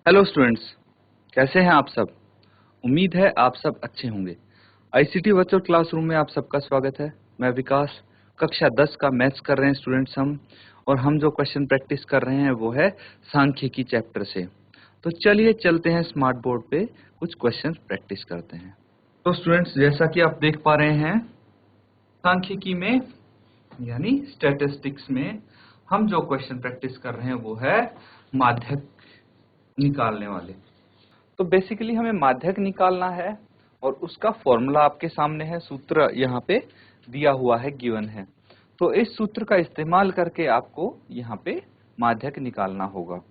Hello students, कैसे हैं आप सब। उम्मीद है आप सब अच्छे होंगे। आईसीटी वर्चुअल क्लासरूम में आप सबका स्वागत है। मैं विकास, कक्षा 10 का मैथ्स कर रहे हैं स्टूडेंट्स हम, और हम जो क्वेश्चन प्रैक्टिस कर रहे हैं वो है सांख्यिकी चैप्टर से। तो चलिए चलते हैं स्मार्ट बोर्ड पे कुछ क्वेश्चन प्रैक्टिस करते हैं। तो स्टूडेंट्स, जैसा कि आप देख पा रहे हैं, सांख्यिकी में यानी स्टैटिस्टिक्स में हम जो क्वेश्चन प्रैक्टिस कर रहे हैं वो है माध्यक निकालने वाले। तो बेसिकली हमें माध्यक निकालना है और उसका फॉर्मूला आपके सामने है, सूत्र यहाँ पे दिया हुआ है, गिवन है। तो इस सूत्र का इस्तेमाल करके आपको यहाँ पे माध्यक निकालना होगा।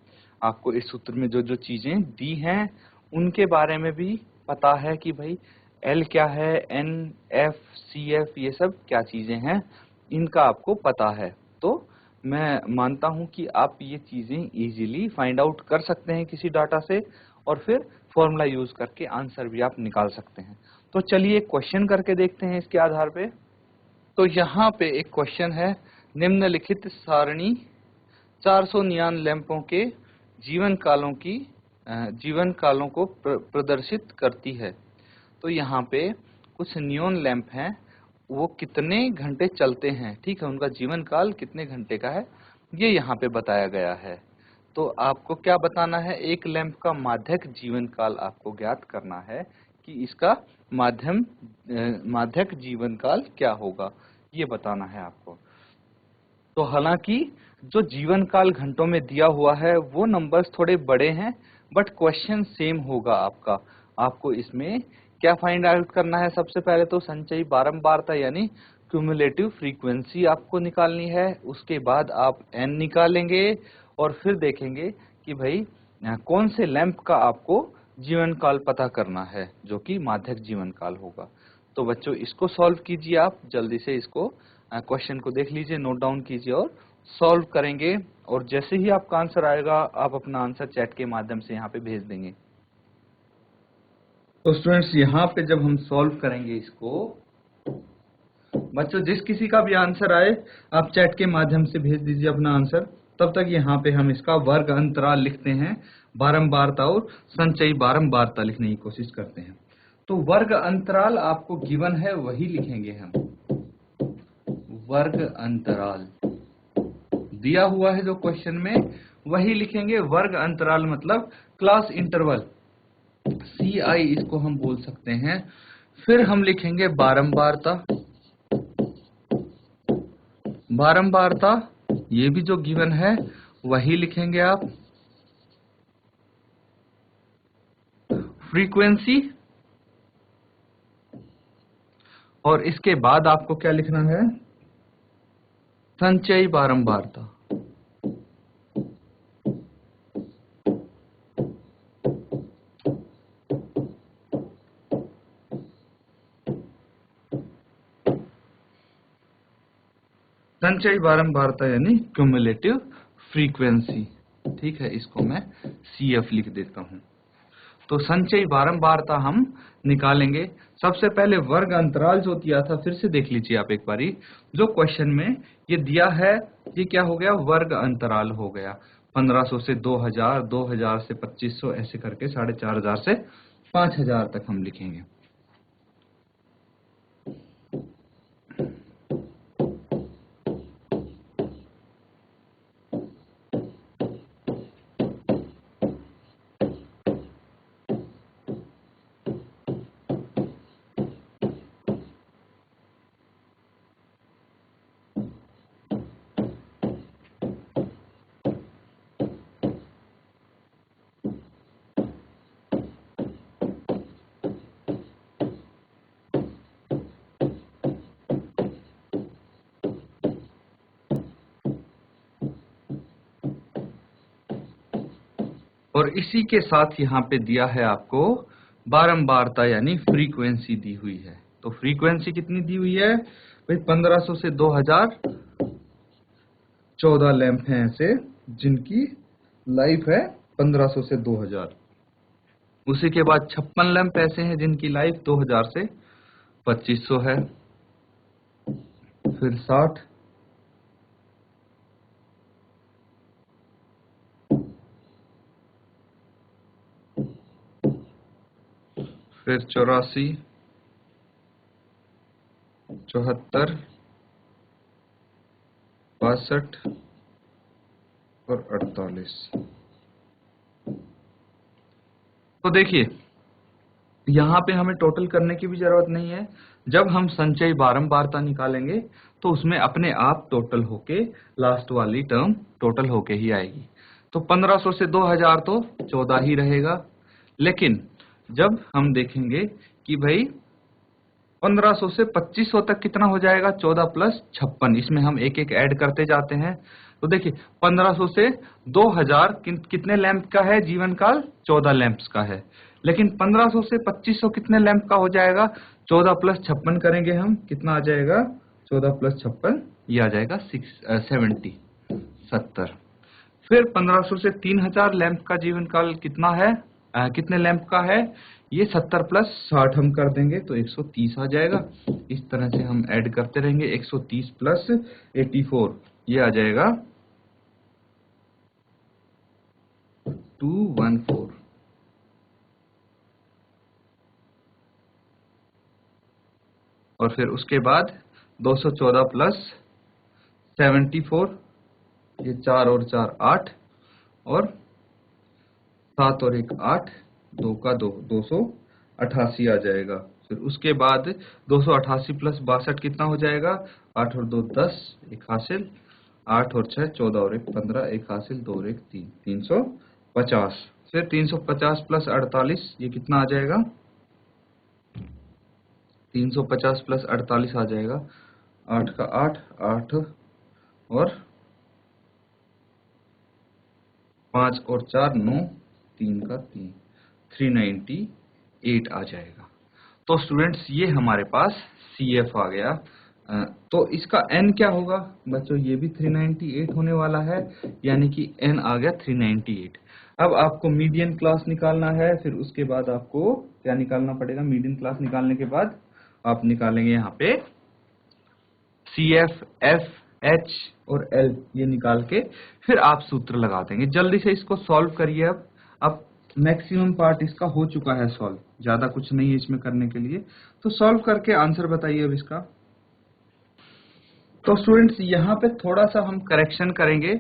आपको इस सूत्र में जो जो चीजें दी हैं उनके बारे में भी पता है कि भाई एल क्या है, एन, एफ, सी एफ, ये सब क्या चीजें हैं, इनका आपको पता है। तो मैं मानता हूं कि आप ये चीजें इजीली फाइंड आउट कर सकते हैं किसी डाटा से, और फिर फॉर्मूला यूज करके आंसर भी आप निकाल सकते हैं। तो चलिए क्वेश्चन करके देखते हैं इसके आधार पे। तो यहाँ पे एक क्वेश्चन है, निम्नलिखित सारणी 400 नियॉन लैंपों के जीवन कालों को प्रदर्शित करती है। तो यहाँ पे कुछ नियॉन लैंप हैं, वो कितने घंटे चलते हैं, ठीक है, उनका जीवन काल कितने घंटे का है, ये यहाँ पे बताया गया है। तो आपको क्या बताना है, एक लैंप का माध्यक जीवन काल आपको ज्ञात करना है कि इसका माध्यक जीवन काल क्या होगा, ये बताना है आपको। तो हालांकि जो जीवन काल घंटों में दिया हुआ है वो नंबर्स थोड़े बड़े हैं, बट क्वेश्चन सेम होगा आपका। आपको इसमें क्या फाइंड आउट करना है, सबसे पहले तो संचयी बारंबारता यानी क्यूमुलेटिव फ्रीक्वेंसी आपको निकालनी है। उसके बाद आप एन निकालेंगे और फिर देखेंगे कि भाई कौन से लैंप का आपको जीवन काल पता करना है, जो कि माध्यक जीवन काल होगा। तो बच्चों, इसको सॉल्व कीजिए, आप जल्दी से इसको क्वेश्चन को देख लीजिए, नोट डाउन कीजिए और सॉल्व करेंगे। और जैसे ही आपका आंसर आएगा आप अपना आंसर चैट के माध्यम से यहाँ पे भेज देंगे। तो स्टूडेंट्स, यहाँ पे जब हम सॉल्व करेंगे इसको, बच्चों जिस किसी का भी आंसर आए आप चैट के माध्यम से भेज दीजिए अपना आंसर। तब तक यहाँ पे हम इसका वर्ग अंतराल लिखते हैं, बारंबारता और संचयी बारंबारता लिखने की कोशिश करते हैं। तो वर्ग अंतराल आपको गिवन है, वही लिखेंगे हम। वर्ग अंतराल दिया हुआ है जो क्वेश्चन में, वही लिखेंगे। वर्ग अंतराल मतलब क्लास इंटरवल, CI इसको हम बोल सकते हैं। फिर हम लिखेंगे बारंबारता। बारंबारता ये भी जो गिवन है वही लिखेंगे आप। फ्रीक्वेंसी, और इसके बाद आपको क्या लिखना है, संचयी बारंबारता। संचयी बारंबारता यानी क्यूमुलेटिव फ्रीक्वेंसी। ठीक है, इसको मैं CF लिख देता हूं। तो संचयी बारंबारता हम निकालेंगे। सबसे पहले वर्ग अंतराल जो दिया था, फिर से देख लीजिए आप एक बारी। जो क्वेश्चन में ये दिया है, ये क्या हो गया, वर्ग अंतराल हो गया। 1500 से 2000, 2000 से 2500, ऐसे करके 4500 से 5000 तक हम लिखेंगे। और इसी के साथ यहाँ पे दिया है आपको बारंबारता यानी फ्रीक्वेंसी दी हुई है। तो फ्रीक्वेंसी कितनी दी हुई है भाई, 1500 से 2000, 14 लैंप हैं ऐसे जिनकी लाइफ है 1500 से 2000। उसी के बाद 56 लैंप ऐसे हैं जिनकी लाइफ 2000 से 2500 है। फिर 60, फिर 84, 74, 62 और 48। तो देखिए यहाँ पे हमें टोटल करने की भी जरूरत नहीं है। जब हम संचयी बारंबारता निकालेंगे तो उसमें अपने आप टोटल होके लास्ट वाली टर्म टोटल होके ही आएगी। तो 1500 से 2000 तो 14 ही रहेगा। लेकिन जब हम देखेंगे कि भाई 1500 से 2500 तक कितना हो जाएगा, 14 प्लस 56, इसमें हम एक एक ऐड करते जाते हैं। तो देखिए 1500 से 2000 कितने लैंप का है जीवन काल, 14 लैंप्स का है। लेकिन 1500 से 2500 कितने लैंप का हो जाएगा, 14 प्लस 56 करेंगे हम, कितना आ जाएगा, 14 प्लस 56 ये आ जाएगा 70। फिर 1500 से 3000 लैंप का जीवन काल कितना है, कितने लैंप का है, ये 70 प्लस 60 हम कर देंगे तो 130 आ जाएगा। इस तरह से हम ऐड करते रहेंगे, 130 प्लस 84 ये आ जाएगा 214। और फिर उसके बाद 214 प्लस 74, ये 4 और 4 8, और 7 और 1 8, 2 का 2, 288 आ जाएगा। फिर उसके बाद 288 प्लस 62 कितना हो जाएगा, 8 और 2 10, 1 हासिल, 8 और 6 14 और 1 15, 1 हासिल, 2 और 1 3, 350। फिर 350 प्लस 48 ये कितना आ जाएगा, 350 प्लस 48 आ जाएगा 8 का 8, 8 और 5 और 4 9, 3 का 3, 398 आ जाएगा। तो स्टूडेंट्स ये हमारे पास CF आ गया। तो इसका N क्या होगा बच्चों, ये भी 398 होने वाला है, यानी कि N आ गया 398। अब आपको मीडियन क्लास निकालना है, फिर उसके बाद आपको क्या निकालना पड़ेगा, मीडियन क्लास निकालने के बाद आप निकालेंगे यहाँ पे CF, F, H और L ये निकाल के फिर आप सूत्र लगा देंगे। जल्दी से इसको सॉल्व करिए। अब मैक्सिमम पार्ट इसका हो चुका है सॉल्व, ज्यादा कुछ नहीं है इसमें करने के लिए। तो सॉल्व करके आंसर बताइए अब इसका। तो स्टूडेंट्स यहाँ पे थोड़ा सा हम करेक्शन करेंगे।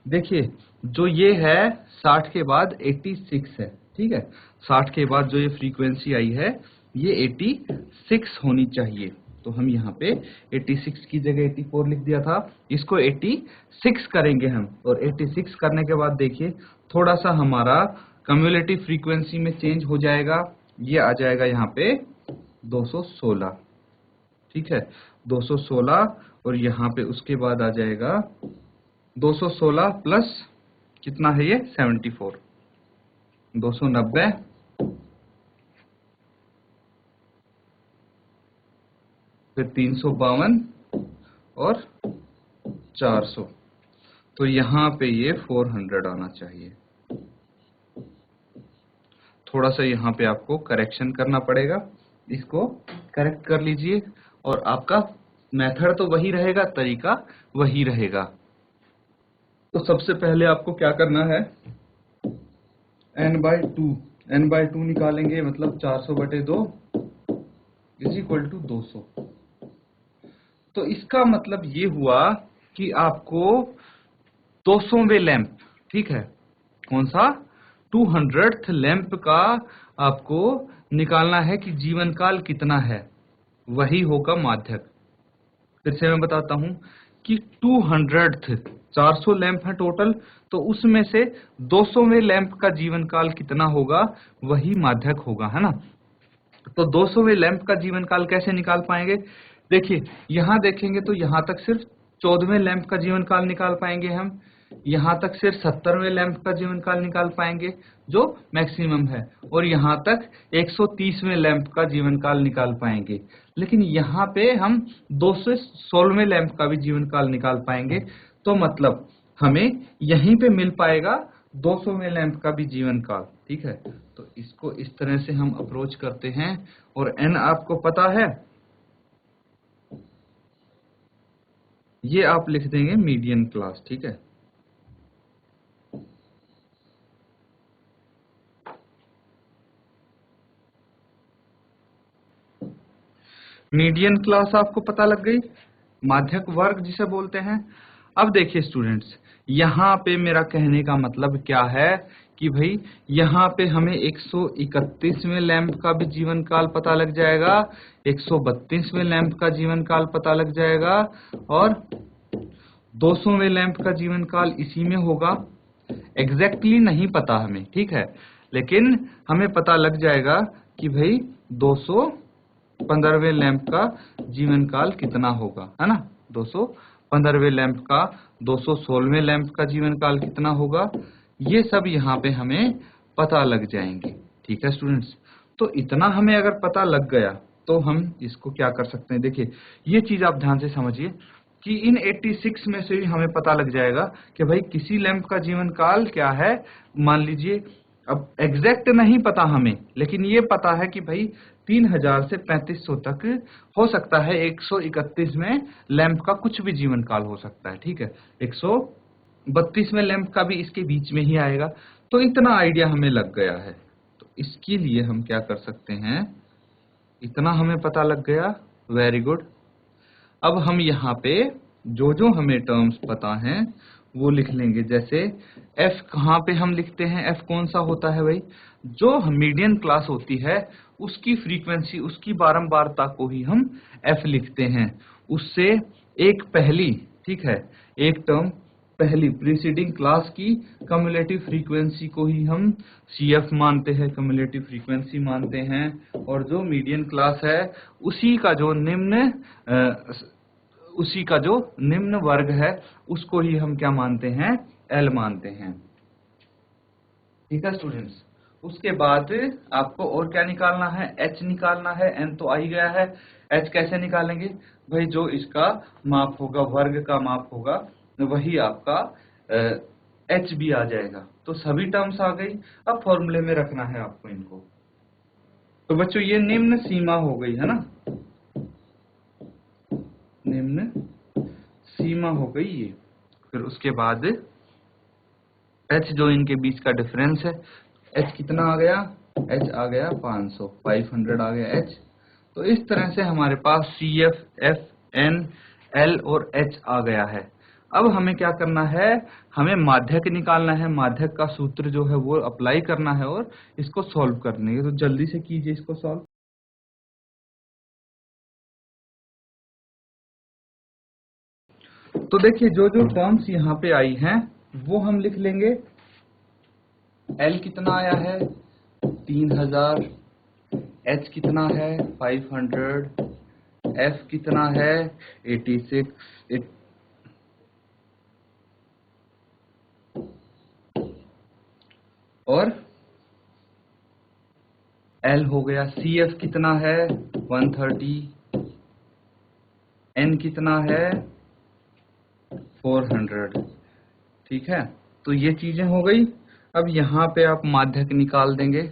देखिए जो ये है 60 के बाद 86 है, ठीक है, 60 के बाद जो ये फ्रीक्वेंसी आई है ये 86 होनी चाहिए। तो हम यहाँ पे 86 की जगह 84 लिख दिया था, इसको 86 करेंगे हम। और 86 करने के बाद देखिए थोड़ा सा हमारा कम्युलेटिव फ्रीक्वेंसी में चेंज हो जाएगा, ये आ जाएगा यहाँ पे 216, ठीक है, 216। और यहाँ पे उसके बाद आ जाएगा 216 प्लस कितना है ये 74, 290, फिर 352 और 400। तो यहाँ पे ये 400 आना चाहिए। थोड़ा सा यहाँ पे आपको करेक्शन करना पड़ेगा, इसको करेक्ट कर लीजिए। और आपका मेथड तो वही रहेगा, तरीका वही रहेगा। तो सबसे पहले आपको क्या करना है, n/2 निकालेंगे, मतलब 400/2 इज इक्वल टू 200। तो इसका मतलब ये हुआ कि आपको 200वें लैंप, ठीक है, कौन सा 200th लैंप का आपको निकालना है कि जीवन काल कितना है, वही होगा माध्यक। फिर से मैं बताता हूं कि 200th 400 लैंप है टोटल, तो उसमें से 200वें लैंप का जीवन काल कितना होगा, वही माध्यक होगा, है ना। तो 200वें लैंप का जीवन काल कैसे निकाल पाएंगे, देखिए यहां देखेंगे तो यहां तक सिर्फ 14वें लैंप का जीवन काल निकाल पाएंगे हम, यहां तक सिर्फ 70वें लैंप का जीवन काल निकाल पाएंगे जो मैक्सिमम है, और यहां तक 130वें लैंप का जीवन काल निकाल पाएंगे। लेकिन यहाँ पे हम 216वें लैंप का भी जीवन काल निकाल पाएंगे। तो मतलब हमें यहीं पे मिल पाएगा 200वें लैंप का भी जीवन काल, ठीक है। तो इसको इस तरह से हम अप्रोच करते हैं। और n आपको पता है, ये आप लिख देंगे मीडियन क्लास, ठीक है। मीडियन क्लास आपको पता लग गई, माध्यक वर्ग जिसे बोलते हैं। अब देखिए स्टूडेंट्स, यहाँ पे मेरा कहने का मतलब क्या है कि भाई यहाँ पे हमें 131वें लैंप का भी जीवन काल पता लग जाएगा, 132वें लैंप का जीवन काल पता लग जाएगा और 200वें लैंप का जीवन काल इसी में होगा। एग्जैक्टली नहीं पता हमें, ठीक है, लेकिन हमें पता लग जाएगा कि भाई 215वें लैंप का जीवन काल कितना होगा, है ना। 215वें लैंप का, 216वें लैंप का जीवन काल कितना होगा, ये सब यहाँ पे हमें पता लग जाएंगे। ठीक है स्टूडेंट्स, तो इतना हमें अगर पता लग गया तो हम इसको क्या कर सकते हैं। देखिए ये चीज आप ध्यान से समझिए कि इन 86 में से ही हमें पता लग जाएगा कि भाई किसी लैंप का जीवन काल क्या है। मान लीजिए अब एग्जैक्ट नहीं पता हमें, लेकिन ये पता है कि भाई 3000 से 3500 तक हो सकता है, 131 में लैंप का कुछ भी जीवन काल हो सकता है। ठीक है, 132 में लैंप का भी इसके बीच में ही आएगा। तो इतना आइडिया हमें लग गया है, तो इसके लिए हम क्या कर सकते हैं, इतना हमें पता लग गया, वेरी गुड। अब हम यहाँ पे जो जो हमें टर्म्स पता हैं वो लिख लेंगे। जैसे f कहाँ पे हम लिखते हैं, f कौन सा होता है भाई, जो मीडियन क्लास होती है उसकी फ्रीक्वेंसी, उसकी बारंबारता को ही हम f लिखते हैं। उससे एक पहली, ठीक है, एक टर्म पहली प्रीसीडिंग क्लास की कम्युलेटिव फ्रीक्वेंसी को ही हम CF मानते हैं, कम्युलेटिव फ्रीक्वेंसी मानते हैं। और जो मीडियन क्लास है उसी का जो निम्न वर्ग है उसको ही हम क्या मानते हैं, L मानते हैं। ठीक है स्टूडेंट्स, उसके बाद आपको और क्या निकालना है, H निकालना है। N तो आ ही गया है, H कैसे निकालेंगे भाई, जो इसका माप होगा, वर्ग का माप होगा, वही आपका H भी आ जाएगा। तो सभी टर्म्स आ गई। अब फॉर्मूले में रखना है आपको इनको। तो बच्चों ये निम्न सीमा हो गई है ना, निम्न सीमा हो गई ये। फिर उसके बाद H जो इनके बीच का डिफरेंस है, H कितना आ गया, H आ गया 500 आ गया H। तो इस तरह से हमारे पास CF, F, N, L और H आ गया है। अब हमें क्या करना है, हमें माध्यक निकालना है। माध्यक का सूत्र जो है वो अप्लाई करना है और इसको सॉल्व करने है। तो जल्दी से कीजिए इसको सॉल्व। तो देखिए जो जो टर्म्स यहाँ पे आई हैं वो हम लिख लेंगे। L कितना आया है 3000, H कितना है 500, F कितना है 86, और L हो गया। CF कितना है 130, N कितना है 400। ठीक है, तो ये चीजें हो गई। अब यहाँ पे आप माध्यक निकाल देंगे,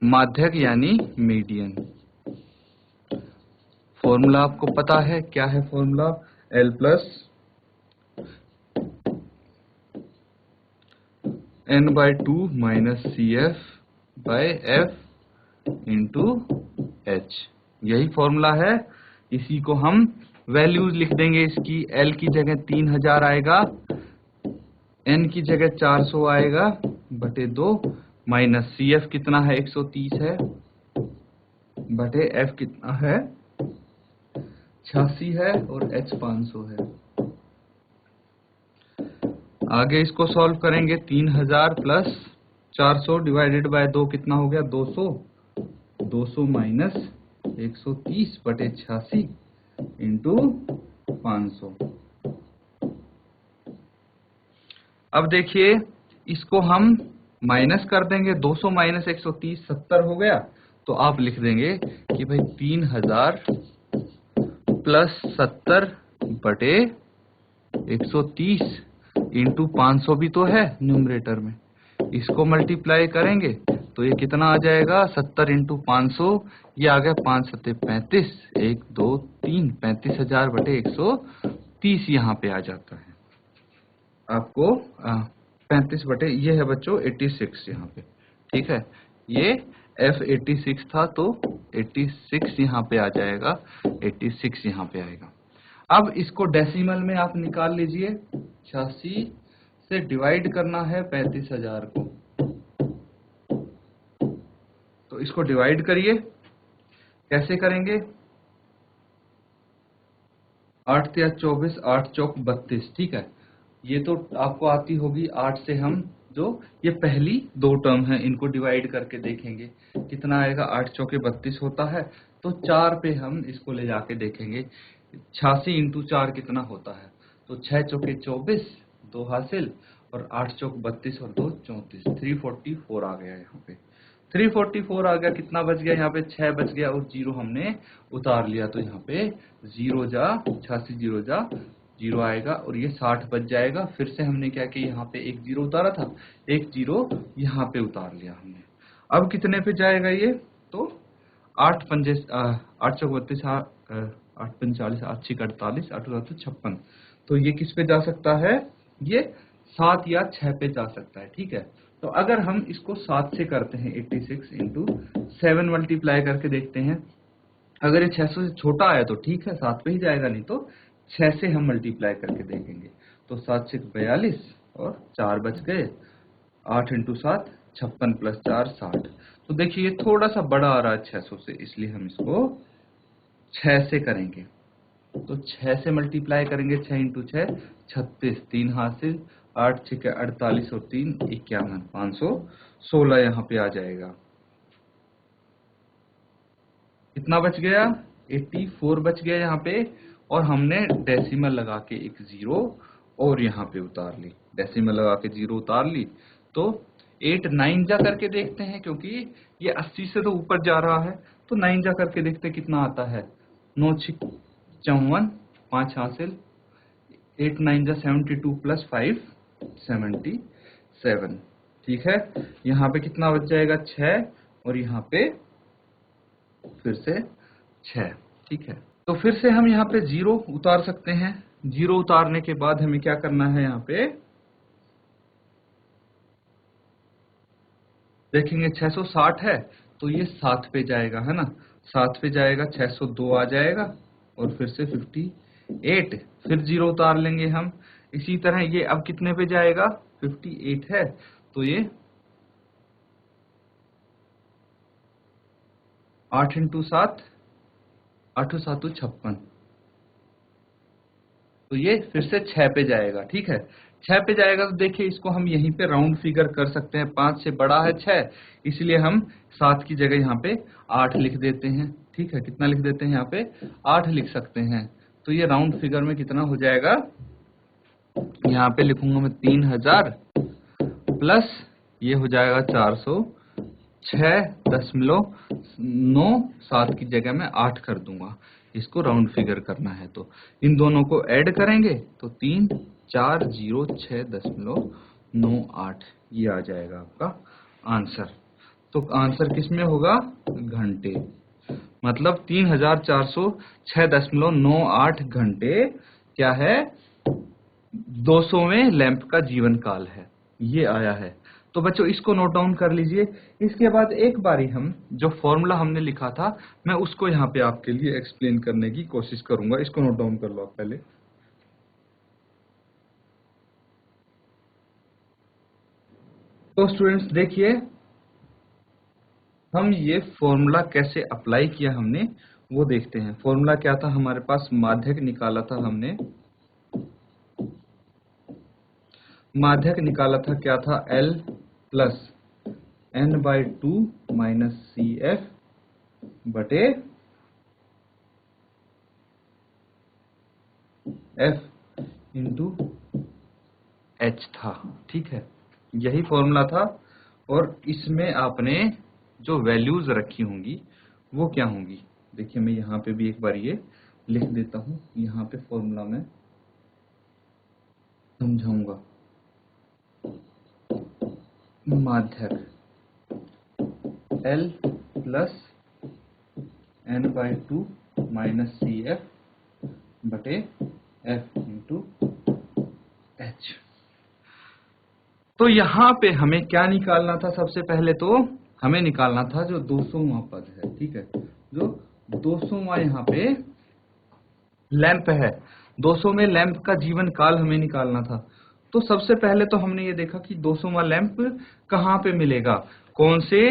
माध्यक यानी मीडियन। फॉर्मूला आपको पता है, क्या है formula, L plus N/2 minus CF by F into H। यही फॉर्मूला है। इसी को हम वैल्यूज लिख देंगे इसकी। L की जगह 3000 आएगा, N की जगह 400 आएगा बटे 2, माइनस CF कितना है 130 है, बटे F कितना है 86 है, और H 500 है। आगे इसको सॉल्व करेंगे। 3000 प्लस 400 डिवाइडेड बाय 2 कितना हो गया 200, 200 माइनस 130 बटे 86 इंटू 500। अब देखिए इसको हम माइनस कर देंगे, 200 माइनस 130 70 हो गया। तो आप लिख देंगे कि भाई 3000 प्लस 70 बटे 130 इंटू 500 भी तो है न्यूमरेटर में, इसको मल्टीप्लाई करेंगे तो ये कितना आ जाएगा 70 इंटू 500, ये आ गया 5 सत्ते 35, 1 2 3, 35,000 बटे 130 यहाँ पे आ जाता है आपको 35 बटे, ये है बच्चों 86 यहाँ पे। ठीक है, ये F 86 था तो 86 यहाँ पे आ जाएगा, 86 यहाँ पे आएगा। अब इसको डेसिमल में आप निकाल लीजिए, 86 से डिवाइड करना है 35,000 को, तो इसको डिवाइड करिए। कैसे करेंगे? 8 तिया 24, 8 चौक 32, ठीक है। ये तो आपको आती होगी। 8 से हम जो ये पहली दो टर्म है इनको डिवाइड करके देखेंगे कितना आएगा। 8 चौके 32 होता है, तो 4 पे हम इसको ले जाके देखेंगे 86 इंटू 4 कितना होता है। तो 6 चौके 24, 2 हासिल, और 8 चौक 32 और 2 34, 344 आ गया यहाँ पे। 344 आ गया। कितना बच गया यहाँ पे? 6 बच गया, और 0 हमने उतार लिया, तो यहाँ पे 0 जा 86 0 जा 0 आएगा, और ये 60 बच जाएगा। फिर से हमने क्या किया, यहाँ पे एक 0 उतारा था, एक 0 यहाँ पे उतार लिया हमने। अब कितने पे जाएगा ये? तो 8 पंजे 8 चौक 32, 8 पंजे 40, 8 छीक 48, 8 7 56। तो ये किस पे जा सकता है? ये 7 या 6 पे जा सकता है, ठीक है। तो अगर हम इसको 7 से करते हैं, 86 इंटू 7 मल्टीप्लाई करके देखते हैं। अगर ये 600 से छोटा आया तो ठीक है, 7 पे ही जाएगा, नहीं तो 6 से हम मल्टीप्लाई करके देखेंगे। तो 7 6 42, और 4 बच गए। 8 इंटू 7 56 प्लस 4 60। तो देखिए ये थोड़ा सा बड़ा आ रहा है 600 से, इसलिए हम इसको 6 से करेंगे। तो 6 से मल्टीप्लाई करेंगे, 6 इंटू 6 36, 3 हासिल, 8 6 48, और 3 51, 516 यहाँ पे आ जाएगा। कितना बच गया? 84 बच गया यहाँ पे, और हमने डेसिमल लगा के एक 0 और यहाँ पे उतार ली। डेसिमल लगा के 0 उतार ली, तो 8 9 जा करके देखते हैं, क्योंकि ये 80 से तो ऊपर जा रहा है। तो 9 जा करके देखते हैं कितना आता है। 9 6 54, 5 हासिल, 8 9 जा 72 प्लस 5 77, ठीक है। यहाँ पे कितना बच जाएगा? 6, और यहाँ पे फिर से 6, ठीक है। तो फिर से हम यहाँ पे 0 उतार सकते हैं। 0 उतारने के बाद हमें क्या करना है? यहाँ पे देखेंगे 660 है, तो ये 7 पे जाएगा, है ना। 7 पे जाएगा, 602 आ जाएगा, और फिर से 58, फिर 0 उतार लेंगे हम। इसी तरह ये अब कितने पे जाएगा? 58 है, तो ये 8 इंटू 7, 8 7 56, तो ये फिर से 6 पे जाएगा, ठीक है। 6 पे जाएगा, तो देखिए इसको हम यहीं पे राउंड फिगर कर सकते हैं। 5 से बड़ा है 6, इसलिए हम 7 की जगह यहाँ पे 8 लिख देते हैं, ठीक है। कितना लिख देते हैं? यहाँ पे 8 लिख सकते हैं। तो ये राउंड फिगर में कितना हो जाएगा? यहाँ पे लिखूंगा मैं 3000 प्लस ये हो जाएगा 406.97 की जगह मैं 8 कर दूंगा। इसको राउंड फिगर करना है, तो इन दोनों को ऐड करेंगे तो 3406.98 ये आ जाएगा आपका आंसर। तो आंसर किस में होगा? घंटे। मतलब 3406.98 घंटे क्या है? 200वें लैंप का जीवन काल है, ये आया है। तो बच्चों इसको नोट डाउन कर लीजिए। इसके बाद एक बारी हम जो फॉर्मूला हमने लिखा था, मैं उसको यहाँ पे आपके लिए एक्सप्लेन करने की कोशिश करूंगा। इसको नोट डाउन कर लो आप पहले। तो स्टूडेंट्स देखिए, हम ये फॉर्मूला कैसे अप्लाई किया हमने वो देखते हैं। फॉर्मूला क्या था हमारे पास? माध्यक निकाला था हमने। माध्यक निकाला था, क्या था? L plus n/2 minus CF बटे F इंटू H था, ठीक है। यही फॉर्मूला था, और इसमें आपने जो वैल्यूज रखी होंगी वो क्या होंगी? देखिए मैं यहाँ पे भी एक बार ये लिख देता हूँ। यहाँ पे फॉर्मूला में समझाऊंगा। माध्यक L plus n/2 minus CF बटे F इंटू H। तो यहाँ पे हमें क्या निकालना था? सबसे पहले तो हमें निकालना था जो 200वां पद है, ठीक है, जो 200वां यहाँ पे लैंप है, 200 में लैंप का जीवन काल हमें निकालना था। तो सबसे पहले तो हमने ये देखा कि 200वां लैंप कहाँ पे मिलेगा, कौन से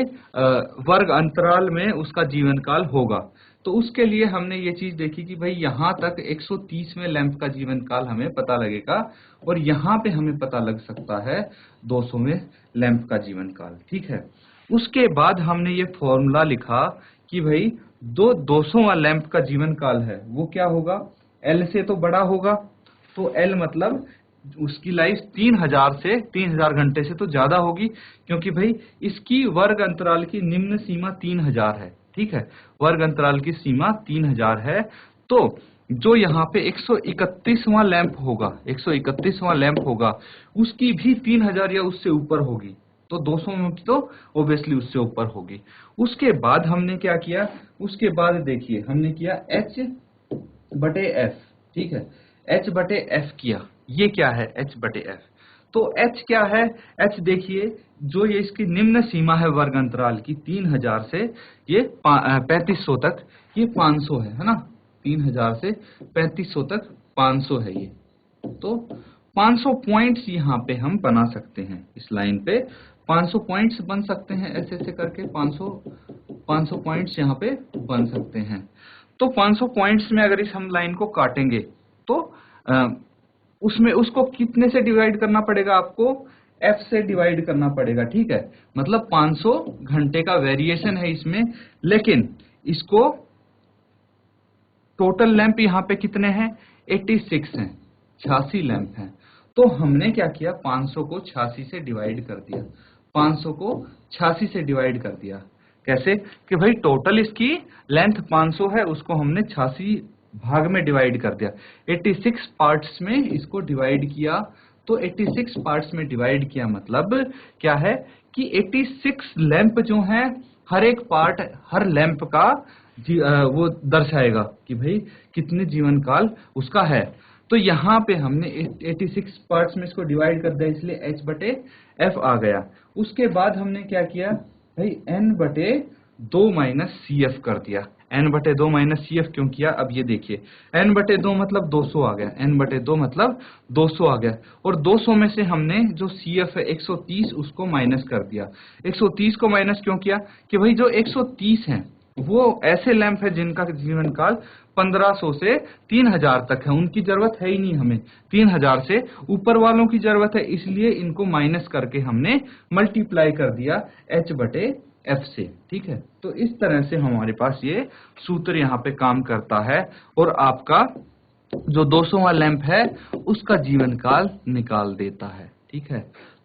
वर्ग अंतराल में उसका जीवन काल होगा। तो उसके लिए हमने ये चीज देखी कि भाई यहाँ तक 130वें लैंप का जीवन काल हमें पता लगेगा और यहाँ पे हमें पता लग सकता है 200वें लैंप का जीवन काल, ठीक है। उसके बाद हमने ये फॉर्मूला लिखा कि भाई 200वां लैंप का जीवन काल है वो क्या होगा, L से तो बड़ा होगा, तो L मतलब उसकी लाइफ 3000 घंटे से तो ज्यादा होगी, क्योंकि भाई इसकी वर्ग अंतराल की निम्न सीमा 3000 है, ठीक है, वर्ग अंतराल की सीमा 3000 है। तो जो यहाँ पे 131वां लैंप होगा, 131वां लैंप होगा, उसकी भी 3000 या उससे ऊपर होगी, तो 200 में तो ऑब्वियसली उससे ऊपर होगी। उसके बाद हमने क्या किया, उसके बाद देखिए हमने किया H/F, ठीक है, H/F किया। ये क्या है H/F, तो H क्या है, H देखिए जो ये इसकी निम्न सीमा है वर्ग अंतराल की 3000 से ये 3500 तक, ये 500 है ना, 3000 से 3500 तक 500 है ये, तो 500 पॉइंट्स यहाँ पे हम बना सकते हैं, इस लाइन पे 500 पॉइंट्स बन सकते हैं, ऐसे ऐसे करके 500 पॉइंट्स यहाँ पे बन सकते हैं। तो 500 पॉइंट्स में अगर इस हम लाइन को काटेंगे तो उसमें उसको कितने से डिवाइड करना पड़ेगा, आपको F से डिवाइड करना पड़ेगा, ठीक है, मतलब 500 घंटे का वेरिएशन है इसमें, लेकिन इसको टोटल लैंप यहाँ पे कितने हैं 86 हैं, 86 लैंप हैं। तो हमने क्या किया, 500 को 86 से डिवाइड कर दिया, 500 को 86 से डिवाइड कर दिया। कैसे कि भाई टोटल इसकी लेंथ 500 है, उसको हमने 86 भाग में डिवाइड कर दिया, 86 पार्ट्स में इसको डिवाइड किया। तो 86 पार्ट्स में डिवाइड किया मतलब क्या है कि 86 लैंप जो हैं, हर एक पार्ट हर लैंप का वो दर्शाएगा कि भाई कितने जीवन काल उसका है। तो यहाँ पे हमने 86 पार्ट्स में इसको डिवाइड कर दिया, इसलिए H/F आ गया। उसके बाद हमने क्या किया भाई, N/2 माइनस CF कर दिया। N/2 माइनस CF क्यों किया, अब ये देखिए N/2 मतलब 200 आ गया, N/2 मतलब 200 आ गया, और 200 में से हमने जो CF है 130 उसको माइनस कर दिया। 130 को माइनस क्यों किया कि भाई जो 130 हैं वो ऐसे लैंप है जिनका जीवन काल 1500 से 3000 तक है, उनकी जरूरत है ही नहीं हमें, 3000 से ऊपर वालों की जरूरत है, इसलिए इनको माइनस करके हमने मल्टीप्लाई कर दिया H/F से, ठीक है। तो इस तरह से हमारे पास ये सूत्र यहाँ पे काम करता है और आपका जो 200वां लैंप है उसका जीवन काल निकाल देता है, ठीक है।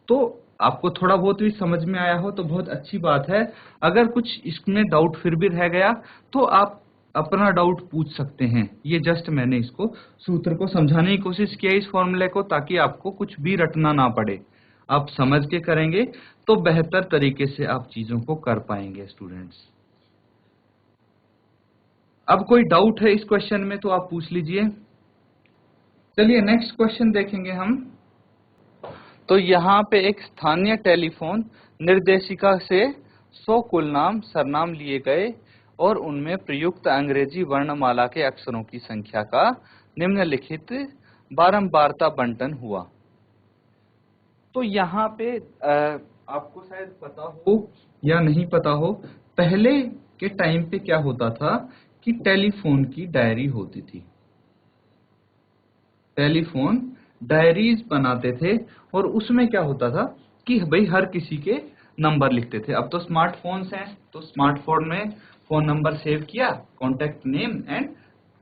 तो आपको थोड़ा बहुत भी समझ में आया हो तो बहुत अच्छी बात है, अगर कुछ इसमें डाउट फिर भी रह गया तो आप अपना डाउट पूछ सकते हैं। ये जस्ट मैंने इसको सूत्र को समझाने की कोशिश किया इस फॉर्मूले को, ताकि आपको कुछ भी रटना ना पड़े, आप समझ के करेंगे तो बेहतर तरीके से आप चीजों को कर पाएंगे स्टूडेंट्स। अब कोई डाउट है इस क्वेश्चन में तो आप पूछ लीजिए। चलिए नेक्स्ट क्वेश्चन देखेंगे हम। तो यहाँ पे एक स्थानीय टेलीफोन निर्देशिका से 100 कुल नाम सरनाम लिए गए और उनमें प्रयुक्त अंग्रेजी वर्णमाला के अक्षरों की संख्या का निम्नलिखित बारंबारता बंटन हुआ। तो यहाँ पे आपको शायद पता हो या नहीं पता हो, पहले के टाइम पे क्या होता था कि टेलीफोन की डायरी होती थी, टेलीफोन डायरीज बनाते थे और उसमें क्या होता था कि भाई हर किसी के नंबर लिखते थे। अब तो स्मार्टफोन्स हैं तो स्मार्टफोन में फोन नंबर सेव किया, contact name and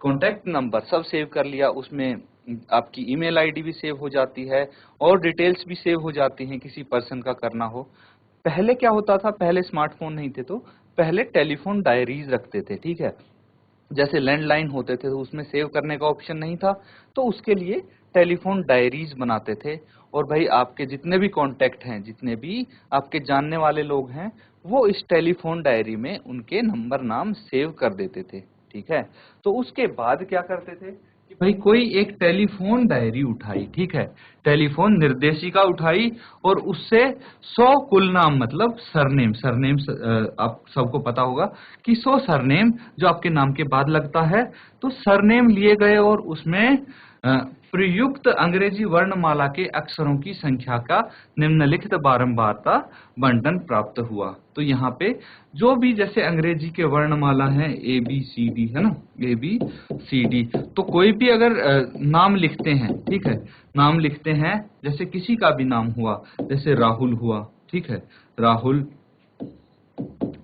contact number सब सेव कर लिया, उसमें आपकी ईमेल आईडी भी सेव हो जाती है और डिटेल्स भी सेव हो जाती हैं किसी पर्सन का करना हो। पहले क्या होता था, पहले स्मार्टफोन नहीं थे तो पहले टेलीफोन डायरीज रखते थे, ठीक है। जैसे लैंडलाइन होते थे तो उसमें सेव करने का ऑप्शन नहीं था, तो उसके लिए टेलीफोन डायरीज बनाते थे और भाई आपके जितने भी कांटेक्ट हैं, जितने भी आपके जानने वाले लोग हैं, वो इस टेलीफोन डायरी में उनके नंबर नाम सेव कर देते थे, ठीक है। तो उसके बाद क्या करते थे कि भाई कोई एक टेलीफोन डायरी उठाई, ठीक है, टेलीफोन निर्देशिका उठाई और उससे 100 कुल नाम मतलब सरनेम, सरनेम आप सबको पता होगा कि 100 सरनेम जो आपके नाम के बाद लगता है, तो सरनेम लिए गए और उसमें प्रयुक्त अंग्रेजी वर्णमाला के अक्षरों की संख्या का निम्नलिखित बारंबारता बंटन प्राप्त हुआ। तो यहाँ पे जो भी जैसे अंग्रेजी के वर्णमाला है ए बी सी डी, है ना, ए बी सी डी, तो कोई भी अगर नाम लिखते हैं, ठीक है, नाम लिखते हैं, जैसे किसी का भी नाम हुआ, जैसे राहुल हुआ, ठीक है, राहुल,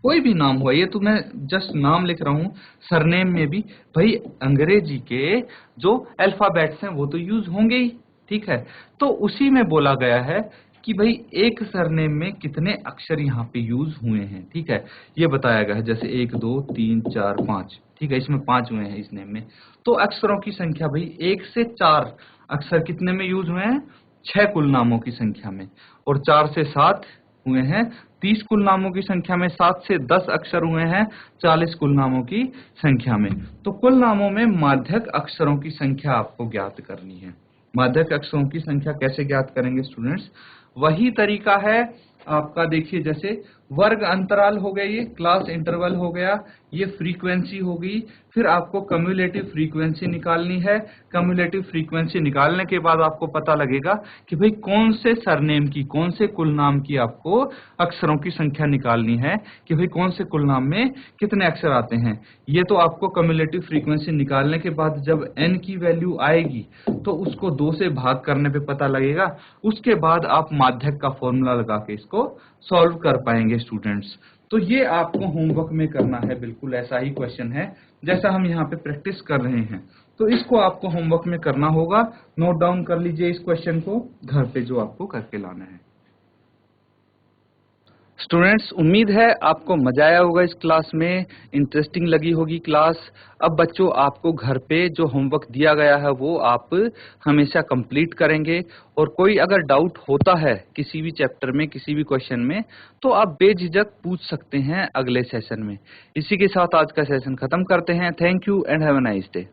कोई भी नाम हुआ, ये तो मैं जस्ट नाम लिख रहा हूँ। सरनेम में भी भाई अंग्रेजी के जो अल्फाबेट्स हैं वो तो यूज होंगे ही, ठीक है, तो उसी में बोला गया है कि भाई एक सरनेम में कितने अक्षर यहाँ पे यूज हुए हैं, ठीक है, ये बताया गया है, जैसे 1 2 3 4 5, ठीक है, इसमें 5 हुए हैं इस नेम में। तो अक्षरों की संख्या भाई 1 से 4 अक्षर कितने में यूज हुए हैं, 6 कुल नामों की संख्या में, और 4 से 7 हुए हैं 30 कुल नामों की संख्या में, 7 से 10 अक्षर हुए हैं 40 कुल नामों की संख्या में। तो कुल नामों में माध्यक अक्षरों की संख्या आपको ज्ञात करनी है। माध्यक अक्षरों की संख्या कैसे ज्ञात करेंगे स्टूडेंट्स, वही तरीका है आपका, देखिए जैसे वर्ग अंतराल हो गया, ये क्लास इंटरवल हो गया, ये फ्रीक्वेंसी हो गई, फिर आपको कम्युलेटिव फ्रीक्वेंसी निकालनी है। कम्युलेटिव फ्रीक्वेंसी निकालने के बाद आपको पता लगेगा कि भाई कौन से सरनेम की, कौन से कुल नाम की आपको अक्षरों की संख्या निकालनी है, कि भाई कौन से कुल नाम में कितने अक्षर आते हैं। ये तो आपको कम्युलेटिव फ्रीक्वेंसी निकालने के बाद जब n की वैल्यू आएगी तो उसको 2 से भाग करने पे पता लगेगा, उसके बाद आप माध्यक का फॉर्मूला लगा के इसको सॉल्व कर पाएंगे स्टूडेंट्स। तो ये आपको होमवर्क में करना है, बिल्कुल ऐसा ही क्वेश्चन है जैसा हम यहाँ पे प्रैक्टिस कर रहे हैं, तो इसको आपको होमवर्क में करना होगा। नोट डाउन कर लीजिए इस क्वेश्चन को घर पे, जो आपको करके लाना है। स्टूडेंट्स, उम्मीद है आपको मजा आया होगा इस क्लास में, इंटरेस्टिंग लगी होगी क्लास। अब बच्चों, आपको घर पे जो होमवर्क दिया गया है वो आप हमेशा कंप्लीट करेंगे, और कोई अगर डाउट होता है किसी भी चैप्टर में, किसी भी क्वेश्चन में, तो आप बेझिझक पूछ सकते हैं अगले सेशन में। इसी के साथ आज का सेशन खत्म करते हैं। Thank you and have a nice day.